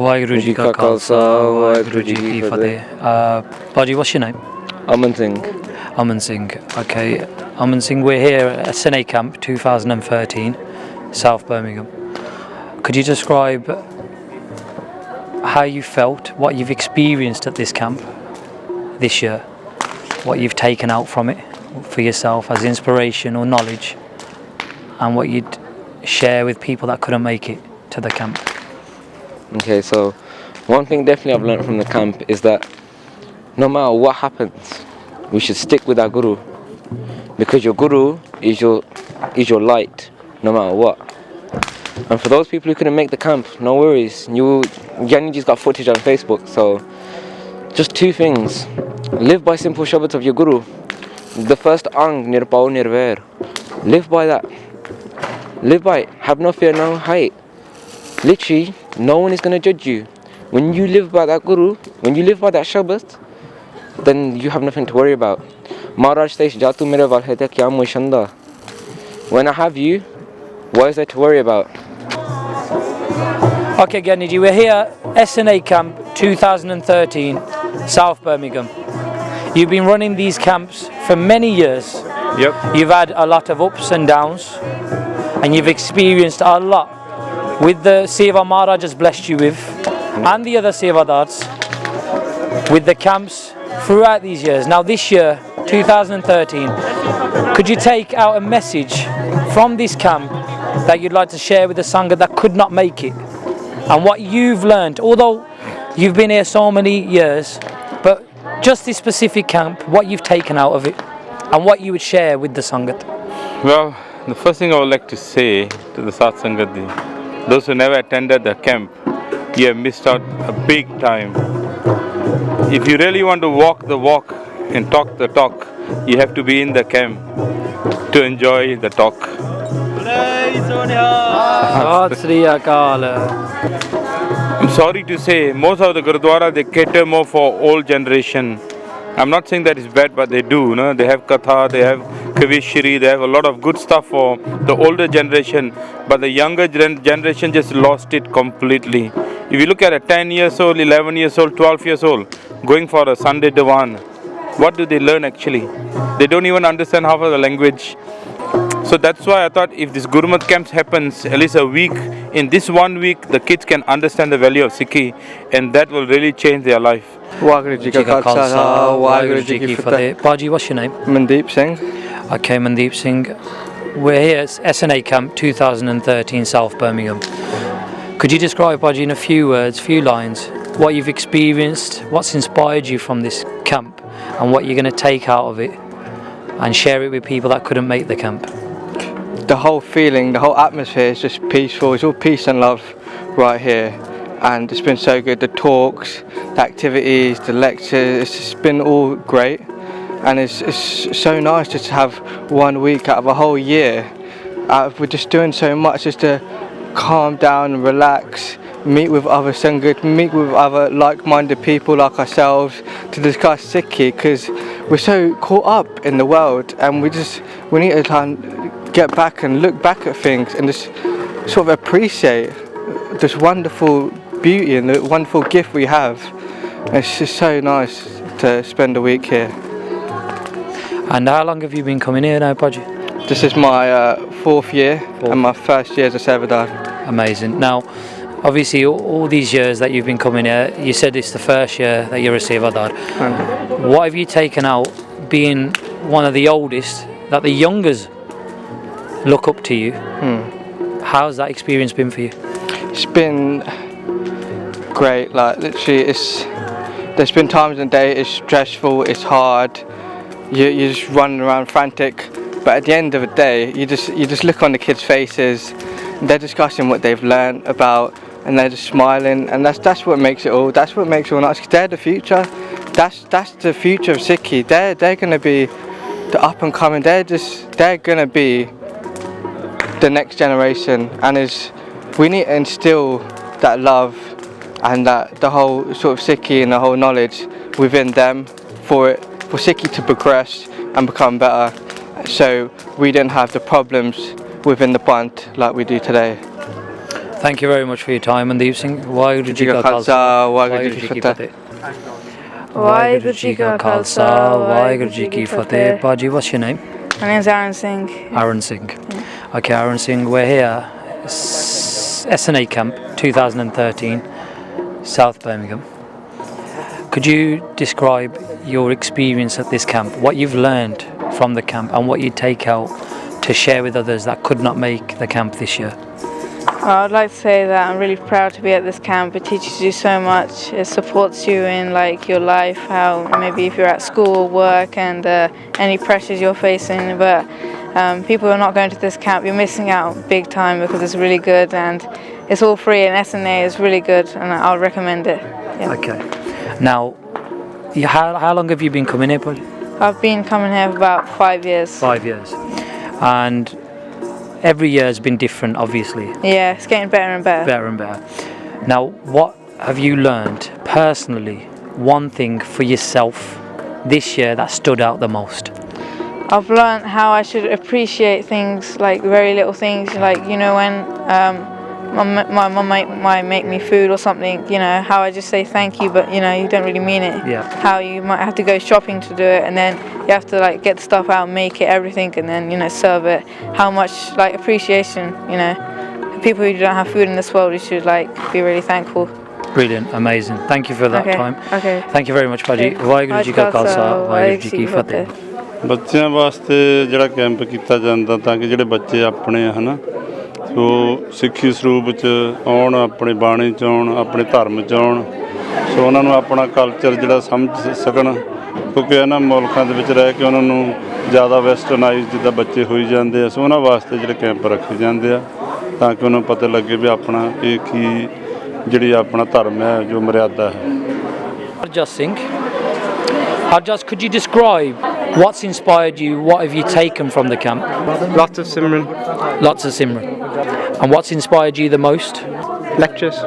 Waheguru Ji Ka Khalsa, Waheguru Ji Ki Fateh. Baji, what's your name? Aman Singh. Aman Singh. Okay, Aman Singh, we're here at SNA Camp 2013, South Birmingham. Could you describe how you felt, what you've experienced at this camp this year, what you've taken out from it for yourself as inspiration or knowledge, and what you'd share with people that couldn't make it to the camp? Okay, so one thing definitely I've learned from the camp is that no matter what happens, we should stick with our guru, because your guru is your light, no matter what. And for those people who couldn't make the camp, no worries. Giani just got footage on Facebook. So just two things: live by simple shabads of your guru. The first ang nirpao nirver. Live by that. Live by it. Have no fear, no hate. Literally, no one is going to judge you. When you live by that guru, when you live by that shabad, then you have nothing to worry about. Maharaj says, Jatu mere wal hai kya mushanda. When I have you, what is there to worry about? Okay, Giani, we're here, SNA Camp 2013, South Birmingham. You've been running these camps for many years. Yep. You've had a lot of ups and downs, and you've experienced a lot with the Seva Maharaj has blessed you with, and the other Sevadars, with the camps throughout these years. Now this year, 2013, could you take out a message from this camp that you'd like to share with the Sangha that could not make it? And what you've learned, although you've been here so many years, but just this specific camp, what you've taken out of it, and what you would share with the Sangat? Well, the first thing I would like to say to the Sat Sangat, those who never attended the camp, you have missed out a big time. If you really want to walk the walk and talk the talk, you have to be in the camp to enjoy the talk. I'm sorry to say, most of the Gurdwara, they cater more for old generation. I'm not saying that it's bad, but they do. No? They have Katha, they have Kavishri, they have a lot of good stuff for the older generation. But the younger generation just lost it completely. If you look at a 10 years old, 11 years old, 12 years old, going for a Sunday Diwan, what do they learn actually? They don't even understand half of the language. So that's why I thought if this Gurmat camps happens at least a week, in this 1 week the kids can understand the value of Sikhi, and that will really change their life. Waheguru Ji Ka Khalsa, Waheguru Ji Ki Fateh. Baji, what's your name? Mandeep Singh. Okay, Mandeep Singh. We're here at SNA Camp 2013, South Birmingham. Could you describe, Baji, in a few words, few lines, what you've experienced, what's inspired you from this camp, and what you're going to take out of it and share it with people that couldn't make the camp? The whole feeling, the whole atmosphere is just peaceful. It's all peace and love right here, and it's been so good. The talks, the activities, the lectures, it's just been all great, and it's so nice just to have 1 week out of a whole year. We're just doing so much just to calm down and relax, meet with other Sangat, meet with other like-minded people like ourselves to discuss Sikhi, because we're so caught up in the world, and we need to try and get back and look back at things and just sort of appreciate this wonderful beauty and the wonderful gift we have. It's just so nice to spend a week here. And how long have you been coming here now, Baji? This is my fourth year and my first year as a Sevadar. Amazing. Now, obviously, all these years that you've been coming here, you said it's the first year that you're a Sevadar. What have you taken out, being one of the oldest, that the youngers look up to you? How's that experience been for you? It's been great. Like literally, there's been times in the day it's stressful, it's hard. You're just running around frantic, but at the end of the day, you just look on the kids' faces. They're discussing what they've learned about, and they're just smiling, and that's what makes it all. That's what makes it all nice. 'Cause they're the future. That's the future of Sikhi. They're gonna be the up and coming. They're gonna be the next generation, and we need to instill that love and the whole sort of Sikhi and the whole knowledge within them for Sikhi to progress and become better, so we don't have the problems within the Pant like we do today. Thank you very much for your time, Mandeep Singh. Waheguru ji ka Khalsa, Khalsa, Waheguru ji ki Fateh. Waheguru ji ka Khalsa, Waheguru ji ki Fateh. Baji, what's your name? My name's Aaron Singh. Aaron Singh. Okay, Aaron Singh, we're here, SNA Camp 2013, South Birmingham. Could you describe your experience at this camp, what you've learned from the camp and what you take out to share with others that could not make the camp this year? Well, I'd like to say that I'm really proud to be at this camp. It teaches you so much. It supports you in like your life, how maybe if you're at school, work, and any pressures you're facing. But people who are not going to this camp, you're missing out big time because it's really good and it's all free. And SNA is really good, and I'll recommend it. Yeah. Okay. Now, how long have you been coming here, Paul? I've been coming here for about 5 years. 5 years. And every year has been different, obviously. Yeah, it's getting better and better. Better and better. Now, what have you learned personally, one thing for yourself this year that stood out the most? I've learned how I should appreciate things, like very little things, like, you know, when my mum might make me food or something, you know, how I just say thank you, but, you know, you don't really mean it. Yeah. How you might have to go shopping to do it, and then you have to, like, get the stuff out, make it, everything, and then, you know, serve it. How much, like, appreciation, you know. People who don't have food in this world, you should, like, be really thankful. Brilliant, amazing. Thank you for that time. Okay. Thank you very much, Paji. Waheguru ji ka Khalsa, Waheguru ji ki Fateh. ਬੱਚਿਆਂ ਵਾਸਤੇ ਜਿਹੜਾ camp ਕੀਤਾ ਜਾਂਦਾ ਤਾਂ ਕਿ ਜਿਹੜੇ ਬੱਚੇ ਆਪਣੇ ਹਨਾ ਸੋ ਸਿੱਖੀ ਸਰੂਪ 'ਚ ਆਉਣ, ਆਪਣੇ ਬਾਣੀ 'ਚ ਆਉਣ, ਆਪਣੇ ਧਰਮ 'ਚ ਆਉਣ, ਸੋ ਉਹਨਾਂ ਨੂੰ ਆਪਣਾ ਕਲਚਰ ਜਿਹੜਾ ਸਮਝ ਸਕਣ, ਕਿਉਂਕਿ ਇਹਨਾਂ ਮੁਲਕਾਂ ਦੇ ਵਿੱਚ ਰਹਿ ਕੇ ਉਹਨਾਂ ਨੂੰ ਜ਼ਿਆਦਾ ਵੈਸਟਰਨਾਈਜ਼ ਜਿੱਦਾਂ ਬੱਚੇ ਹੋਈ ਜਾਂਦੇ ਆ, ਸੋ ਉਹਨਾਂ ਵਾਸਤੇ ਜਿਹੜੇ ਕੈਂਪ ਰੱਖੇ ਜਾਂਦੇ ਆ ਤਾਂ ਕਿ ਉਹਨਾਂ ਨੂੰ ਪਤਾ ਲੱਗੇ ਵੀ ਆਪਣਾ ਇਹ ਕੀ ਜਿਹੜੀ ਆਪਣਾ ਧਰਮ ਹੈ ਜੋ ਮਰਿਆਦਾ ਹੈ। Harjas Singh. Harjas, could you describe what's inspired you? What have you taken from the camp? Lots of Simran Lots of Simran. And what's inspired you the most? lectures,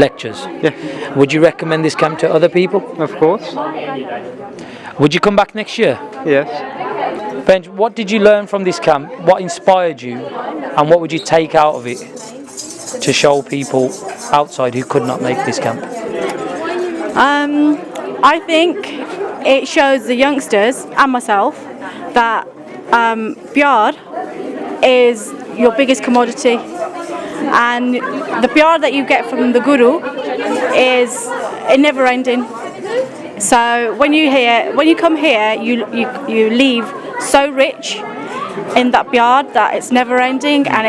Lectures. yeah, Would you recommend this camp to other people? of course, Would you come back next year? yes. Benj, what did you learn from this camp? What inspired you? And what would you take out of it to show people outside who could not make this camp? I think it shows the youngsters and myself that pyar is your biggest commodity, and the pyar that you get from the Guru is never ending. So when you come here, you leave so rich in that pyar that it's never ending, and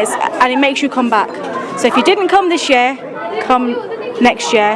it makes you come back. So if you didn't come this year, come next year.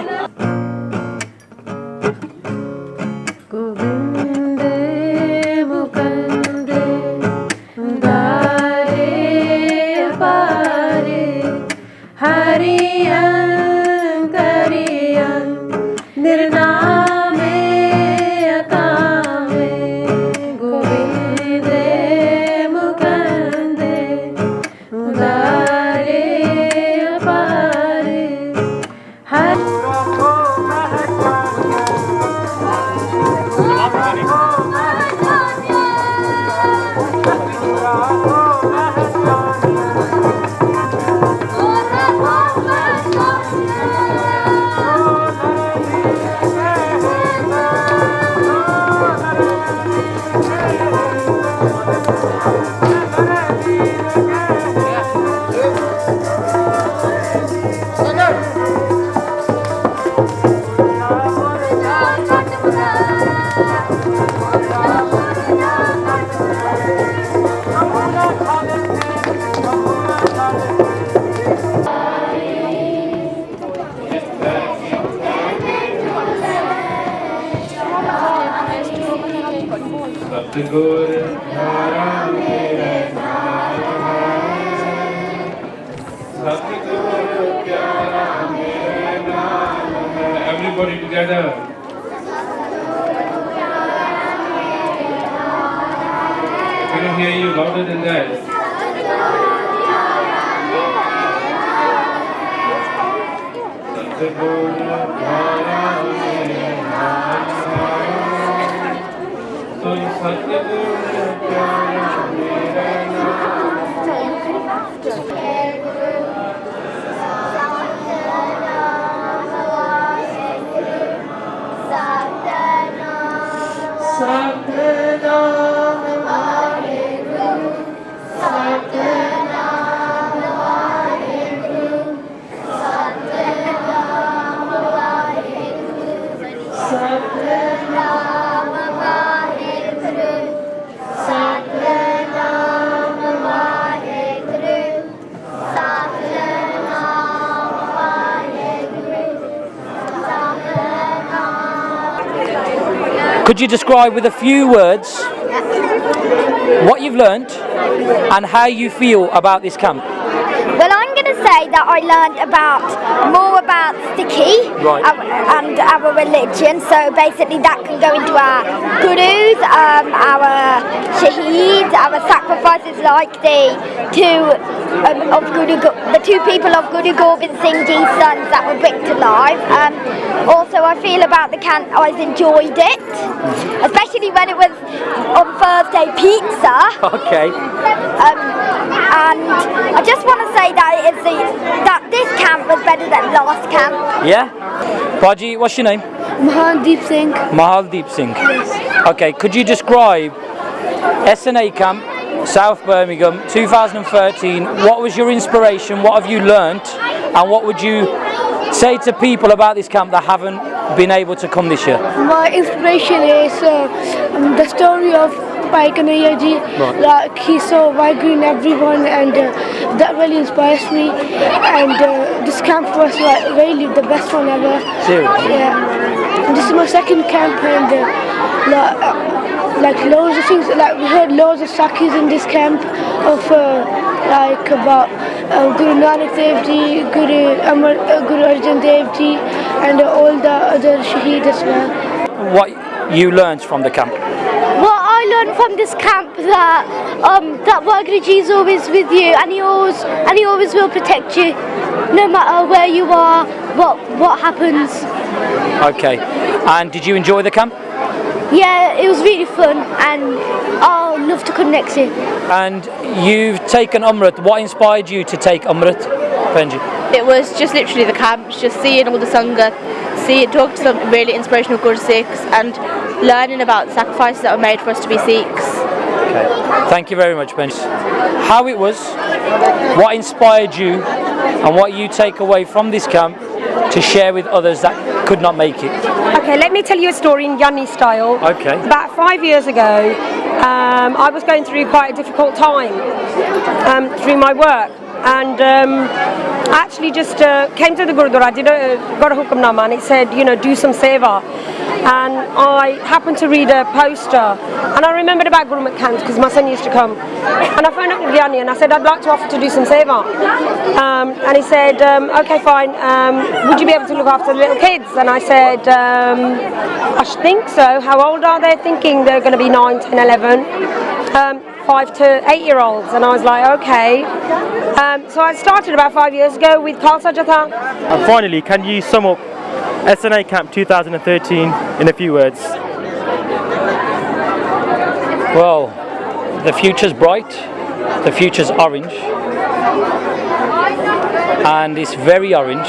Everybody together. Can I hear you louder than that? Could you describe with a few words what you've learnt and how you feel about this camp? Well, I'm going to say that I learned more about Sikhi Right. and our religion. So basically, that can go into our gurus, our shaheeds, our sacrifices, like the two people of Guru Gobind Singh Ji's sons that were bricked alive. Also, I feel about the camp, I've enjoyed it, especially when it was on Thursday pizza. Okay. And I just want to say that this camp was better than last camp. Yeah? Baji, what's your name? Mahaldeep Singh. Mahaldeep Singh. Okay, could you describe SNA Camp, South Birmingham, 2013? What was your inspiration? What have you learnt? And what would you say to people about this camp that haven't been able to come this year? My inspiration is the story of Bhai Kanhaiya ji. Right. Like he saw Waheguru in everyone, and that really inspires me. And this camp was like really the best one ever. Seriously? Yeah. This is my second camp, and like loads of things. Like we heard loads of sakis in this camp of like about Guru Nanak Dev Ji, Guru Arjan Dev Ji, and all the other shaheed as well. What you learnt from the camp? Well, I learned from this camp that Waheguru Ji is always with you, and he always will protect you, no matter where you are, what happens. Okay. And did you enjoy the camp? Yeah, it was really fun, and I'll love to come next year. And you've taken Umrat. What inspired you to take Umrat, Benji? It was just literally the camps, just seeing all the Sangha, talk to some really inspirational Guru Sikhs, and learning about the sacrifices that were made for us to be Sikhs. Okay. Thank you very much, Benji. How it was, what inspired you, and what you take away from this camp to share with others that could not make it. Okay, let me tell you a story in Giani style. Okay. About 5 years ago, I was going through quite a difficult time through my work, and I actually just came to the Gurdwara, got a hukamnama, and it said, do some seva. And I happened to read a poster, and I remembered about Gurmat camps because my son used to come. And I phoned up Giani and I said, I'd like to offer to do some seva. And he said, okay, fine, would you be able to look after the little kids? And I said, I think so. How old are they? Thinking they're going to be 9, 10, 11. 5 to 8-year-olds, and I was like, okay. So I started about 5 years ago with Khalsa Jatha. And finally, can you sum up SNA Camp 2013 in a few words? Well, the future's bright, the future's orange, and it's very orange